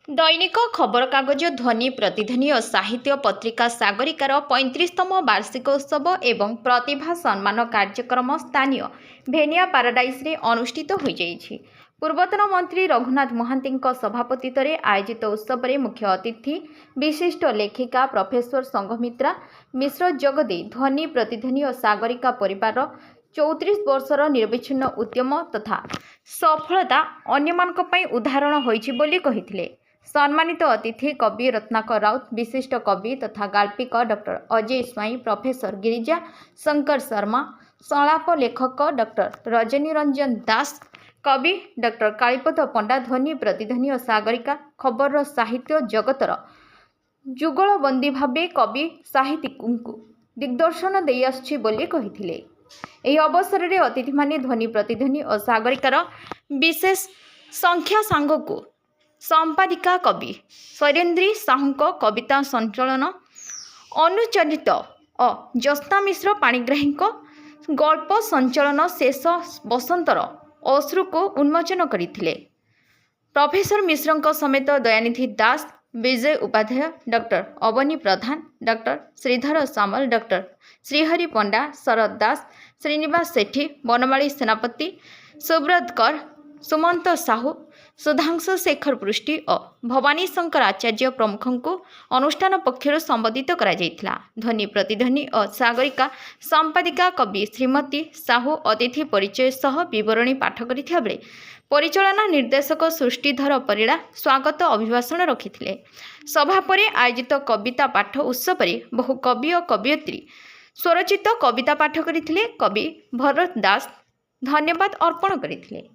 दैनिक खबरकागज ध्वनि प्रतिध्वनि और साहित्य पत्रिका सागरिकार 35तम वार्षिकोत्सव एवं प्रतिभा सम्मान कार्यक्रम स्थानीय भेनिया पाराडाइस रे अनुष्ठित हो जाइछि। पूर्वतन मंत्री रघुनाथ महांती सभापतित्व में आयोजित उत्सव में मुख्य अतिथि विशिष्ट लेखिका प्रोफेसर संघमित्रा मिश्र जोगदे ध्वनि प्रतिध्वनि और सागरिका परिवार 34 वर्षर निर्विच्छिन्न उद्यम तथा सफलता अन्यमानक पई उदाहरण होइछि बोली कहिथिले। सम्मानित अतिथि कवि रत्नाकर राउत, विशिष्ट कवि तथा गाल्पिक डॉक्टर अजय स्वाई, प्रोफेसर गिरिजा शंकर शर्मा, संलाप लेखक डॉक्टर रजनी रंजन दास, कवि डॉक्टर कालीपद पंडा ध्वनि प्रतिध्वनि और सागरिका खबर साहित्य जगतर जुगलबंदी भावे कवि साहित्यिक दिग्दर्शन दे आसछि बोली कहिथिले। ଏହି ଅବସରରେ ଅତିଥିମାନେ ଧ୍ୱନି ପ୍ରତିଧ୍ୱନି ଓ ସାଗରିକାର ବିଶେଷ ସଂଖ୍ୟା ସାଙ୍ଗକୁ ସମ୍ପାଦିକା କବି ଶୈଲେନ୍ଦ୍ରୀ ସାହୁଙ୍କ କବିତା ସଞ୍ଚଳନ ଅନୁଚରିତ ଓ ଜ୍ୟୋତ୍ସ୍ନା ମିଶ୍ର ପାଣିଗ୍ରାହୀଙ୍କ ଗଳ୍ପ ସଞ୍ଚଳନ ଶେଷ ବସନ୍ତର ଅଶ୍ରୁକୁ ଉନ୍ମୋଚନ କରିଥିଲେ। प्रोफेसर मिश्रଙ୍କ समेत दयानिधि दास, विजय उपाध्याय, डॉक्टर अवनी प्रधान, डॉक्टर श्रीधर सामल, डॉक्टर श्रीहरि पंडा, शरद दास, श्रीनिवास सेठी, बनमाली सेनापति, सुब्रत कर, सुमंत साहू, सुधांशु शेखर पृष्टि और भवानी शंकर आचार्य प्रमुख को अनुष्ठान पक्षर संबोधित करा जायथिला। ध्वनि प्रतिध्वनि और सागरिका संपादिका कवि श्रीमती साहू अतिथि परिचय सह विवरणी पाठ करिथिया बेले परिचालना निर्देशक सृष्टिधर परिड़ा स्वागत अभिभाषण रखिथिले। सभा परे आयोजित कविता पाठ उत्सव में बहु कवि और कवयित्री स्वरचित कविता पाठ करथिले। कवि भरत दास धन्यवाद अर्पण करथिले।